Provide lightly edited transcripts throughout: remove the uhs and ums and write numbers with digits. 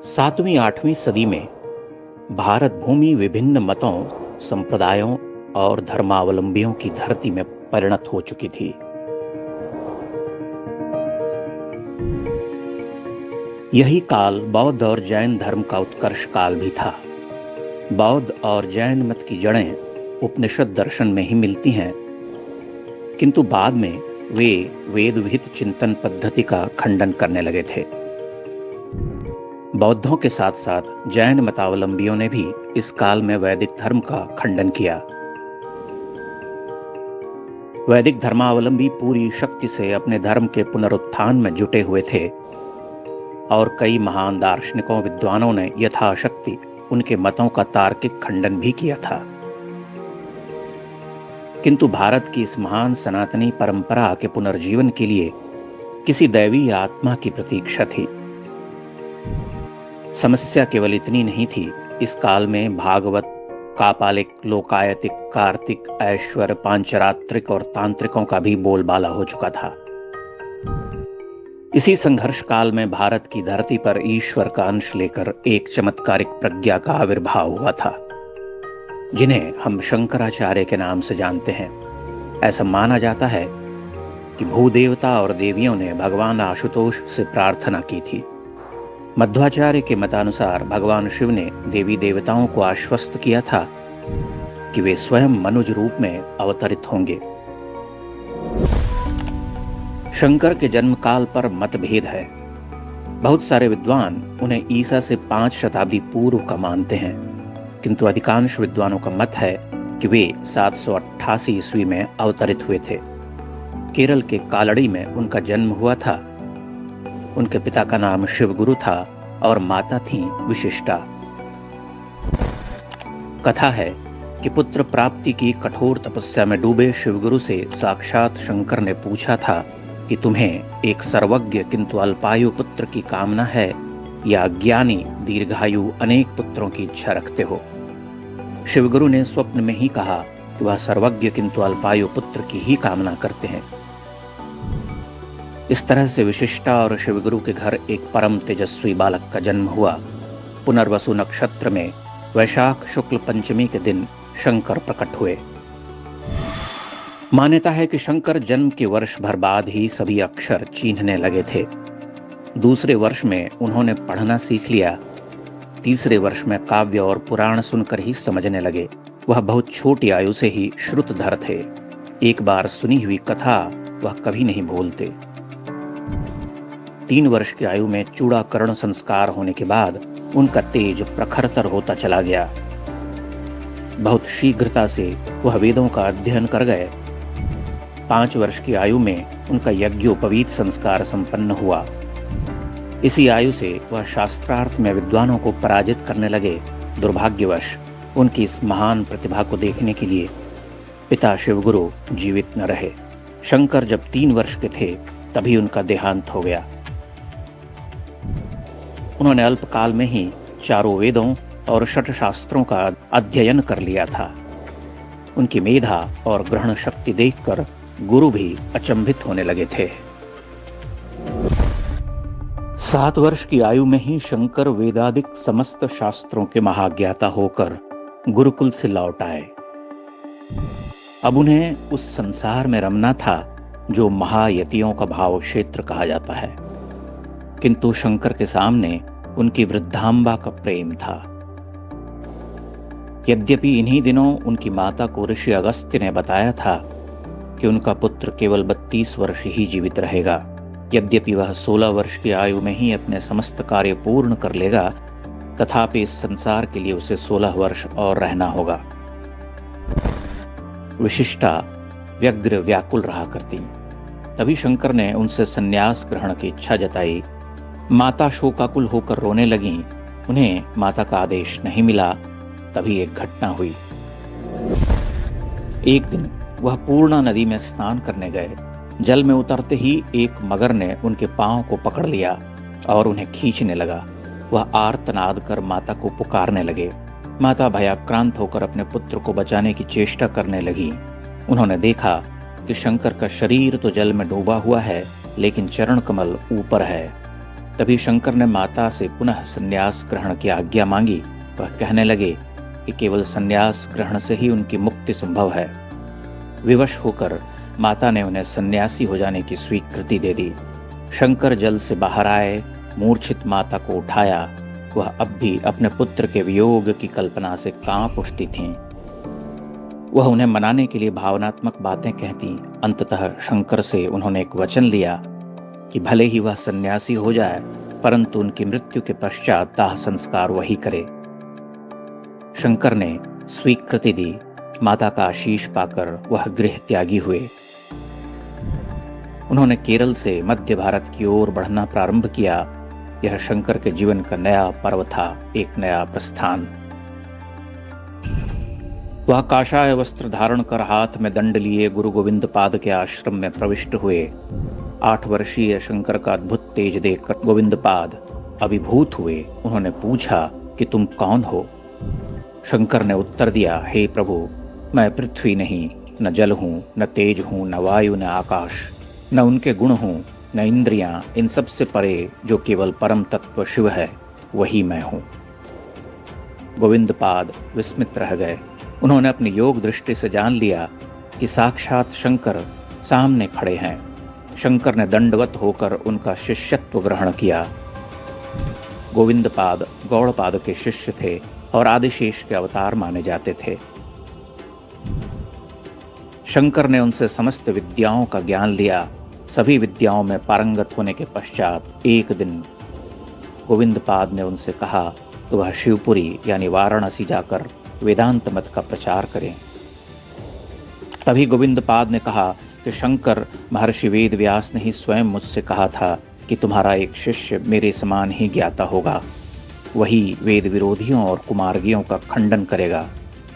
सातवीं आठवीं सदी में भारत भूमि विभिन्न मतों, संप्रदायों और धर्मावलंबियों की धरती में परिणत हो चुकी थी। यही काल बौद्ध और जैन धर्म का उत्कर्ष काल भी था। बौद्ध और जैन मत की जड़ें उपनिषद दर्शन में ही मिलती हैं, किंतु बाद में वे वेद विहित चिंतन पद्धति का खंडन करने लगे थे। बौद्धों के साथ साथ जैन मतावलंबियों ने भी इस काल में वैदिक धर्म का खंडन किया। वैदिक धर्मावलंबी पूरी शक्ति से अपने धर्म के पुनरुत्थान में जुटे हुए थे और कई महान दार्शनिकों विद्वानों ने यथाशक्ति उनके मतों का तार्किक खंडन भी किया था। किंतु भारत की इस महान सनातनी परंपरा के पुनर्जीवन के लिए किसी दैवी आत्मा की प्रतीक्षा थी। समस्या केवल इतनी नहीं थी, इस काल में भागवत, कापालिक, लोकायतिक, कार्तिक, ऐश्वर्य, पांचरात्रिक और तांत्रिकों का भी बोलबाला हो चुका था। इसी संघर्ष काल में भारत की धरती पर ईश्वर का अंश लेकर एक चमत्कारिक प्रज्ञा का आविर्भाव हुआ था, जिन्हें हम शंकराचार्य के नाम से जानते हैं। ऐसा माना जाता है कि भूदेवता और देवियों ने भगवान आशुतोष से प्रार्थना की थी। मध्वाचार्य के मतानुसार भगवान शिव ने देवी देवताओं को आश्वस्त किया था कि वे स्वयं मनुज रूप में अवतरित होंगे। शंकर के जन्म काल पर मतभेद है। बहुत सारे विद्वान उन्हें ईसा से 5 शताब्दी पूर्व का मानते हैं, किंतु अधिकांश विद्वानों का मत है कि वे 788 ईस्वी में अवतरित हुए थे। केरल के कालड़ी में उनका जन्म हुआ था। उनके पिता का नाम शिवगुरु था और माता थी विशिष्टा। कथा है कि पुत्र प्राप्ति की कठोर तपस्या में डूबे शिवगुरु से साक्षात शंकर ने पूछा था कि तुम्हें एक सर्वज्ञ किंतु अल्पायु पुत्र की कामना है या ज्ञानी दीर्घायु अनेक पुत्रों की इच्छा रखते हो। शिवगुरु ने स्वप्न में ही कहा कि वह सर्वज्ञ किंतु अल्पायु पुत्र की ही कामना करते हैं। इस तरह से विशिष्टा और शिवगुरु के घर एक परम तेजस्वी बालक का जन्म हुआ। पुनर्वसु नक्षत्र में वैशाख शुक्ल पंचमी के दिन शंकर प्रकट हुए। मान्यता है कि शंकर जन्म के वर्ष भर बाद ही सभी अक्षर चिन्हने लगे थे। दूसरे वर्ष में उन्होंने पढ़ना सीख लिया। तीसरे वर्ष में काव्य और पुराण सुनकर ही समझने लगे। वह बहुत छोटी आयु से ही श्रुतधर थे। एक बार सुनी हुई कथा वह कभी नहीं भूलते। 3 वर्ष की आयु में चूड़ाकरण संस्कार होने के बाद उनका तेज प्रखरतर होता चला गया। बहुत शीघ्रता से वह वेदों का अध्ययन कर गए। 5 वर्ष की आयु में उनका यज्ञोपवीत संस्कार संपन्न हुआ। इसी आयु से वह शास्त्रार्थ में विद्वानों को पराजित करने लगे। दुर्भाग्यवश उनकी इस महान प्रतिभा को देखने के लिए पिता शिवगुरु जीवित न रहे। शंकर जब 3 वर्ष के थे तभी उनका देहांत हो गया। उन्होंने अल्पकाल में ही 4 वेदों और 6 शास्त्रों का अध्ययन कर लिया था। उनकी मेधा और ग्रहण शक्ति देखकर गुरु भी अचंभित होने लगे थे। 7 वर्ष की आयु में ही शंकर वेदादिक समस्त शास्त्रों के महाज्ञाता होकर गुरुकुल से लौट आए। अब उन्हें उस संसार में रमना था जो महायतियों का भाव क्षेत्र कहा जाता है, किंतु शंकर के सामने उनकी वृद्धांबा का प्रेम था। यद्यपि इन्हीं दिनों उनकी माता को ऋषि अगस्त्य ने बताया था कि उनका पुत्र केवल 32 वर्ष ही जीवित रहेगा। यद्यपि वह 16 वर्ष की आयु में ही अपने समस्त कार्य पूर्ण कर लेगा, तथापि इस संसार के लिए उसे 16 वर्ष और रहना होगा। विशिष्टा व्यग्र व्याकुल रहा करती। तभी शंकर ने उनसे संन्यास ग्रहण की इच्छा जताई। माता शोकाकुल होकर रोने लगीं। उन्हें माता का आदेश नहीं मिला। तभी एक घटना हुई। एक दिन वह पूर्णा नदी में स्नान करने गए। जल में उतरते ही एक मगर ने उनके पांव को पकड़ लिया और उन्हें खींचने लगा। वह आर्तनाद कर माता को पुकारने लगे। माता भयाक्रांत होकर अपने पुत्र को बचाने की चेष्टा करने लगी। उन्होंने देखा कि शंकर का शरीर तो जल में डूबा हुआ है, लेकिन चरण कमल ऊपर है। तभी शंकर ने माता से पुनः संन्यास ग्रहण की आज्ञा मांगी। वह कहने लगे कि केवल संन्यास ग्रहण से ही उनकी मुक्ति संभव है। विवश होकर माता ने उन्हें सन्यासी हो जाने की स्वीकृति दे दी। शंकर जल से बाहर आए, मूर्छित माता को उठाया। वह अब भी अपने पुत्र के वियोग की कल्पना से कांप उठती थीं। वह उन्हें मनाने के लिए भावनात्मक बातें कहती। अंततः शंकर से उन्होंने एक वचन लिया कि भले ही वह सन्यासी हो जाए, परंतु उनकी मृत्यु के पश्चात दाह संस्कार वही करे। शंकर ने स्वीकृति दी। माता का आशीष पाकर वह गृह त्यागी हुए। उन्होंने केरल से मध्य भारत की ओर बढ़ना प्रारंभ किया। यह शंकर के जीवन का नया पर्व था, एक नया प्रस्थान। वह काषाय वस्त्र धारण कर हाथ में दंड लिए गुरु गोविंद पाद के आश्रम में प्रविष्ट हुए। 8 वर्षीय शंकर का अद्भुत तेज देखकर गोविंद पाद अभिभूत हुए। उन्होंने पूछा कि तुम कौन हो? शंकर ने उत्तर दिया, हे प्रभु, मैं पृथ्वी नहीं, न जल हूं, न तेज हूं, न वायु, न आकाश, न उनके गुण हूं, न इंद्रियां, इन सब से परे जो केवल परम तत्व शिव है, वही मैं हूं। गोविंद पाद विस्मित रह गए। उन्होंने अपनी योग दृष्टि से जान लिया कि साक्षात शंकर सामने खड़े हैं। शंकर ने दंडवत होकर उनका शिष्यत्व ग्रहण किया। गोविंद पाद गौड़पाद के शिष्य थे और आदिशेष के अवतार माने जाते थे। शंकर ने उनसे समस्त विद्याओं का ज्ञान लिया। सभी विद्याओं में पारंगत होने के पश्चात एक दिन गोविंद पाद ने उनसे कहा तो वह शिवपुरी यानी वाराणसी जाकर वेदांत मत का प्रचार करें। तभी गोविंद पाद ने कहा कि शंकर महर्षि वेद व्यास ने ही स्वयं मुझसे कहा था कि तुम्हारा एक शिष्य मेरे समान ही ज्ञाता होगा। वही वेद विरोधियों और कुमार्गियों का खंडन करेगा।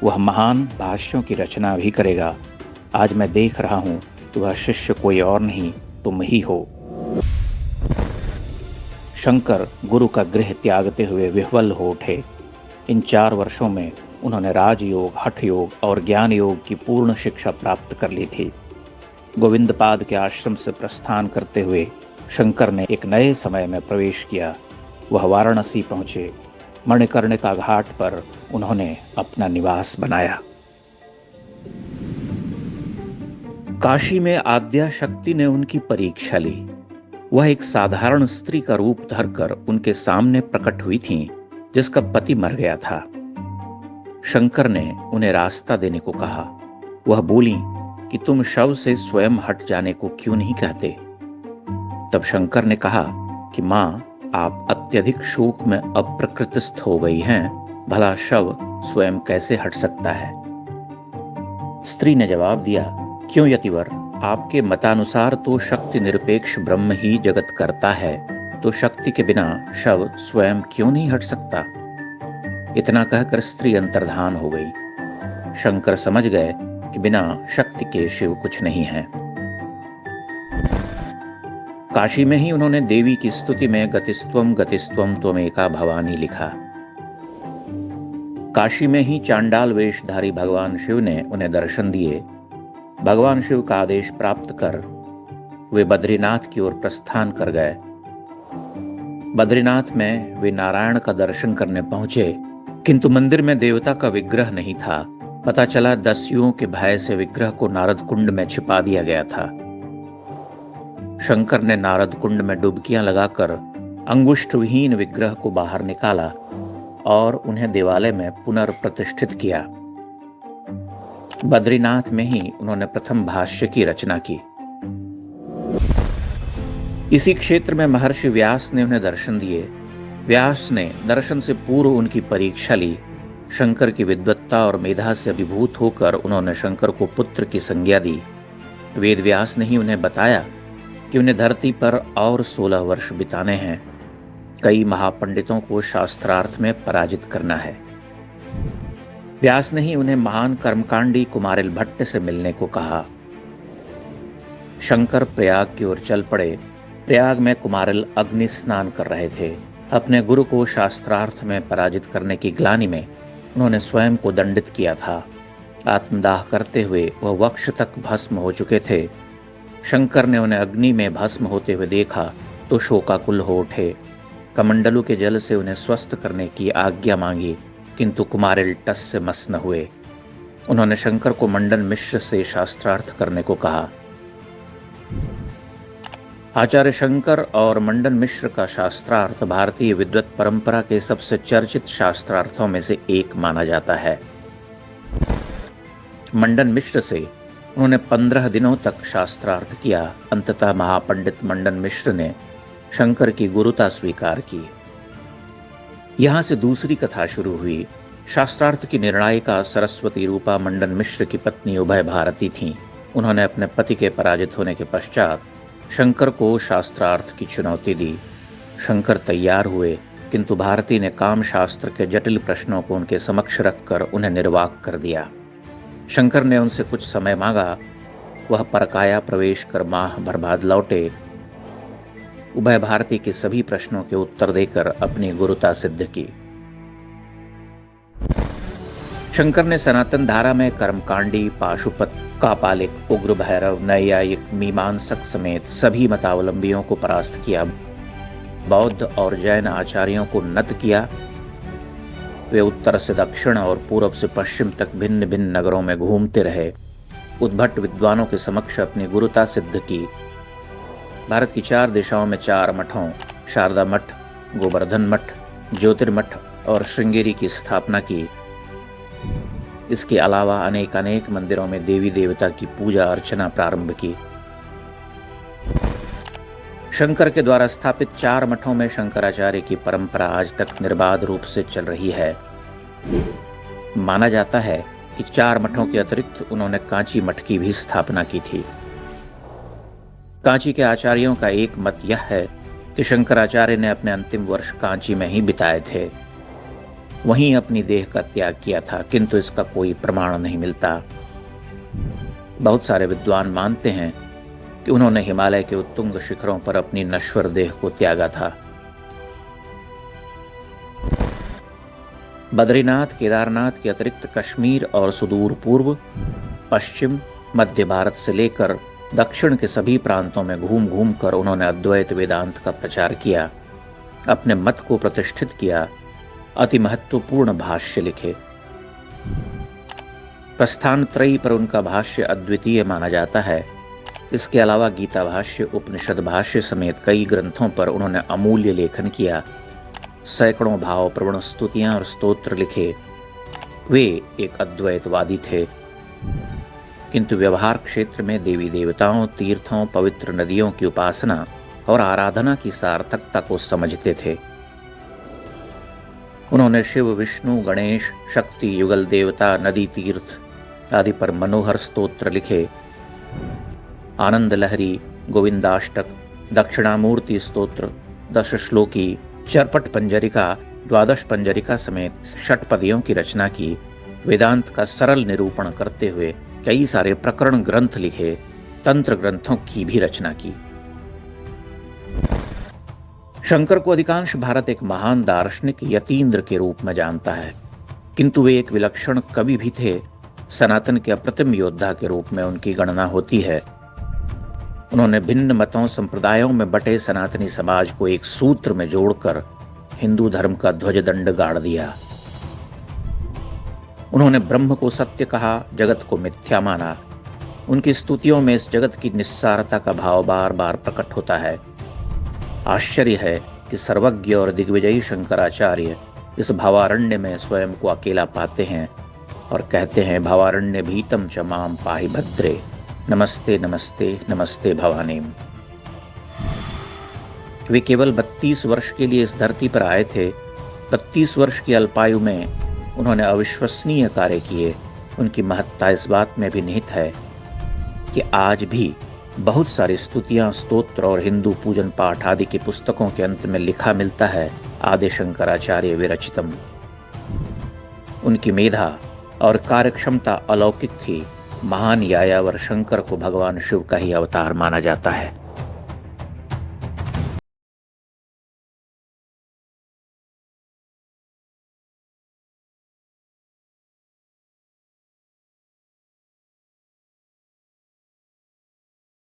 वह महान भाष्यों की रचना भी करेगा। आज मैं देख रहा हूं कि वह शिष्य कोई और नहीं, तुम ही हो। शंकर गुरु का गृह त्यागते हुए विह्वल हो उठे। इन 4 वर्षों में उन्होंने राजयोग, हठ योग और ज्ञान योग की पूर्ण शिक्षा प्राप्त कर ली थी। गोविंद पाद के आश्रम से प्रस्थान करते हुए शंकर ने एक नए समय में प्रवेश किया। वह वाराणसी पहुंचे। मणिकर्णिका घाट पर उन्होंने अपना निवास बनाया। काशी में आद्या शक्ति ने उनकी परीक्षा ली। वह एक साधारण स्त्री का रूप धरकर उनके सामने प्रकट हुई थीं, जिसका पति मर गया था। शंकर ने उन्हें रास्ता देने को कहा। वह बोली कि तुम शव से स्वयं हट जाने को क्यों नहीं कहते? तब शंकर ने कहा कि मां, आप अत्यधिक शोक में अप्रकृतिस्थ हो गई हैं, भला शव स्वयं कैसे हट सकता है? स्त्री ने जवाब दिया, क्यों यतिवर, आपके मतानुसार तो शक्ति निरपेक्ष ब्रह्म ही जगत करता है, तो शक्ति के बिना शव स्वयं क्यों नहीं हट सकता? इतना कहकर स्त्री अंतर्धान हो गई। शंकर समझ गए कि बिना शक्ति के शिव कुछ नहीं है। काशी में ही उन्होंने देवी की स्तुति में गतिस्त्वम गतिस्त्वम त्वमेका भवानी लिखा। काशी में ही चांडाल वेशधारी भगवान शिव ने उन्हें दर्शन दिए। भगवान शिव का आदेश प्राप्त कर वे बद्रीनाथ की ओर प्रस्थान कर गए। बद्रीनाथ में वे नारायण का दर्शन करने पहुंचे, किंतु मंदिर में देवता का विग्रह नहीं था। पता चला दस्युओं के भय से विग्रह को नारद कुंड में छिपा दिया गया था। शंकर ने नारद कुंड में डुबकियां लगाकर अंगुष्ठ विहीन विग्रह को बाहर निकाला और उन्हें देवालय में पुनर्प्रतिष्ठित किया। बद्रीनाथ में ही उन्होंने प्रथम भाष्य की रचना की। इसी क्षेत्र में महर्षि व्यास ने उन्हें दर्शन दिए। व्यास ने दर्शन से पूर्व उनकी परीक्षा ली। शंकर की विद्वत्ता और मेधा से अभिभूत होकर उन्होंने शंकर को पुत्र की संज्ञा दी। वेद व्यास ने ही उन्हें बताया कि उन्हें धरती पर और 16 वर्ष बिताने हैं। कई महापंडितों को शास्त्रार्थ में पराजित करना है। व्यास ने ही उन्हें महान कर्मकांडी कुमारिल भट्ट से मिलने को कहा। शंकर प्रयाग की ओर चल पड़े। प्रयाग में कुमारिल अग्नि स्नान कर रहे थे। अपने गुरु को शास्त्रार्थ में पराजित करने की ग्लानि में उन्होंने स्वयं को दंडित किया था। आत्मदाह करते हुए वह वक्ष तक भस्म हो चुके थे। शंकर ने उन्हें अग्नि में भस्म होते हुए देखा तो शोकाकुल हो उठे। कमंडलू के जल से उन्हें स्वस्थ करने की आज्ञा मांगी, किंतु कुमारिल टस से मस न हुए। उन्होंने शंकर को मंडन मिश्र से शास्त्रार्थ करने को कहा। आचार्य शंकर और मंडन मिश्र का शास्त्रार्थ भारतीय विद्वत परंपरा के सबसे चर्चित शास्त्रार्थों में से एक माना जाता है। मंडन मिश्र से उन्होंने 15 दिनों तक शास्त्रार्थ किया। अंततः महापंडित मंडन मिश्र ने शंकर की गुरुता स्वीकार की। यहां से दूसरी कथा शुरू हुई। शास्त्रार्थ की निर्णायिका सरस्वती रूपा मंडन मिश्र की पत्नी उभय भारती थीं। उन्होंने अपने पति के पराजित होने के पश्चात शंकर को शास्त्रार्थ की चुनौती दी। शंकर तैयार हुए, किंतु भारती ने काम शास्त्र के जटिल प्रश्नों को उनके समक्ष रखकर उन्हें निर्वाक कर दिया। शंकर ने उनसे कुछ समय मांगा। वह परकाया प्रवेश कर माह भर बाद लौटे। उभय भारती के सभी प्रश्नों के उत्तर देकर अपनी गुरुता सिद्ध की। शंकर ने सनातन धारा में कर्मकांडी, पाशुपत, कापालिक, उग्र भैरव, नैयायिक, मीमांसक समेत सभी मतावलंबियों को परास्त किया। बौद्ध और जैन आचार्यों को नत किया। वे उत्तर से दक्षिण और पूर्व से पश्चिम तक भिन्न भिन्न नगरों में घूमते रहे। उद्भट विद्वानों के समक्ष अपनी गुरुता सिद्ध की। भारत की 4 दिशाओं में 4 मठों शारदा मठ, गोवर्धन मठ, ज्योतिर्मठ और श्रृंगेरी की स्थापना की। इसके अलावा अनेक मंदिरों में देवी देवता की पूजा अर्चना प्रारंभ की। शंकर के द्वारा स्थापित 4 मठों में शंकराचार्य की परंपरा आज तक निर्बाध रूप से चल रही है। माना जाता है कि 4 मठों के अतिरिक्त उन्होंने कांची मठ की भी स्थापना की थी। कांची के आचार्यों का एक मत यह है कि शंकराचार्य ने अपने अंतिम वर्ष कांची में ही बिताए थे, वहीं अपनी देह का त्याग किया था, किंतु इसका कोई प्रमाण नहीं मिलता। बहुत सारे विद्वान मानते हैं कि उन्होंने हिमालय के उत्तुंग शिखरों पर अपनी नश्वर देह को त्यागा था। बद्रीनाथ, केदारनाथ के अतिरिक्त कश्मीर और सुदूर पूर्व, पश्चिम, मध्य भारत से लेकर दक्षिण के सभी प्रांतों में घूम घूम कर उन्होंने अद्वैत वेदांत का प्रचार किया, अपने मत को प्रतिष्ठित किया, अति महत्वपूर्ण भाष्य लिखे। प्रस्थान त्रयी पर उनका भाष्य अद्वितीय माना जाता है। इसके अलावा गीता भाष्य, उपनिषद भाष्य समेत कई ग्रंथों पर उन्होंने अमूल्य लेखन किया। सैकड़ों भाव प्रवण स्तुतियां और स्तोत्र लिखे। वे एक अद्वैतवादी थे, किंतु व्यवहार क्षेत्र में देवी देवताओं, तीर्थों, पवित्र नदियों की उपासना और आराधना की सार्थकता को समझते थे। उन्होंने शिव, विष्णु, गणेश, शक्ति, युगल देवता, नदी तीर्थ आदि पर मनोहर स्तोत्र लिखे। आनंद लहरी, गोविंदाष्टक, दक्षिणामूर्ति स्तोत्र, 10 श्लोकी, चरपट पंजरिका, 12 पंजरिका समेत षटपदियों की रचना की। वेदांत का सरल निरूपण करते हुए कई सारे प्रकरण ग्रंथ लिखे। तंत्र ग्रंथों की भी रचना की। शंकर को अधिकांश भारत एक महान दार्शनिक यतीन्द्र के रूप में जानता है, किंतु वे एक विलक्षण कवि भी थे। सनातन के अप्रतिम योद्धा के रूप में उनकी गणना होती है। उन्होंने भिन्न मतों, संप्रदायों में बटे सनातनी समाज को एक सूत्र में जोड़कर हिंदू धर्म का ध्वजदंड गाड़ दिया। उन्होंने ब्रह्म को सत्य कहा, जगत को मिथ्या माना। उनकी स्तुतियों में इस जगत की निस्सारता का भाव बार बार प्रकट होता है। आश्चर्य है कि सर्वज्ञ और दिग्विजयी शंकराचार्य इस भावारण्य में स्वयं को अकेला पाते हैं और कहते हैं, भावारण्य भीतम च माम पाहि भद्रे, नमस्ते नमस्ते नमस्ते भवानी। वे केवल 32 वर्ष के लिए इस धरती पर आए थे। 32 वर्ष की अल्पायु में उन्होंने अविश्वसनीय कार्य किए। उनकी महत्ता इस बात में भी निहित है कि आज भी बहुत सारी स्तुतियां, स्तोत्र और हिंदू पूजन पाठ आदि की पुस्तकों के अंत में लिखा मिलता है, आदि शंकराचार्य विरचितम। उनकी मेधा और कार्यक्षमता अलौकिक थी। महान यायावर शंकर को भगवान शिव का ही अवतार माना जाता है।